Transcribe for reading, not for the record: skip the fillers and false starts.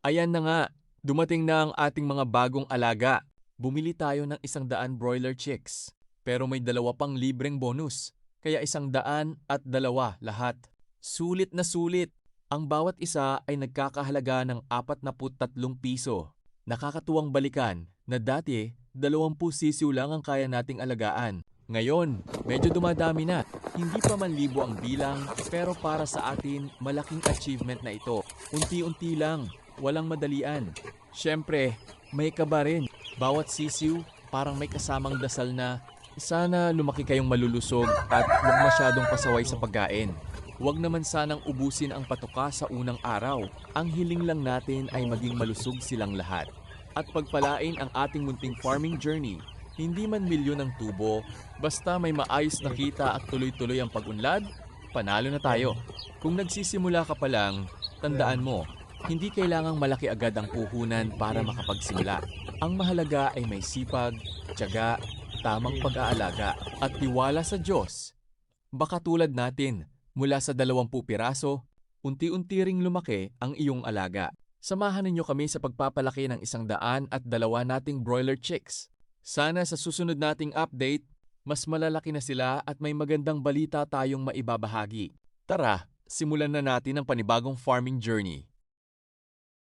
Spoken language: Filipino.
Ayan na nga, dumating na ang ating mga bagong alaga. Bumili tayo ng 100 broiler chicks. Pero may dalawa pang libreng bonus. Kaya 102 lahat. Sulit na sulit. Ang bawat isa ay nagkakahalaga ng 43 piso. Nakakatuwang balikan na dati 20 sisiw lang ang kaya nating alagaan. Ngayon, medyo dumadami na. Hindi pa man libo ang bilang, pero para sa atin, malaking achievement na ito. Unti-unti lang, walang madalian. Siyempre, may kaba rin. Bawat sisiw, parang may kasamang dasal na, sana lumaki kayong malulusog at huwag masyadong pasaway sa pagkain. Huwag naman sanang ubusin ang patuka sa unang araw. Ang hiling lang natin ay maging malusog silang lahat. At pagpalain ang ating munting farming journey. Hindi man milyon ang tubo, basta may maayos na kita at tuloy-tuloy ang pag-unlad, panalo na tayo. Kung nagsisimula ka pa lang, tandaan mo, hindi kailangang malaki agad ang puhunan para makapagsimula. Ang mahalaga ay may sipag, tiyaga, tamang pag-aalaga, at tiwala sa Diyos. Baka tulad natin, mula sa 20 piraso, unti-unti ring lumaki ang iyong alaga. Samahan ninyo kami sa pagpapalaki ng 102 nating broiler chicks. Sana sa susunod nating update, mas malalaki na sila at may magandang balita tayong maibabahagi. Tara, simulan na natin ang panibagong farming journey.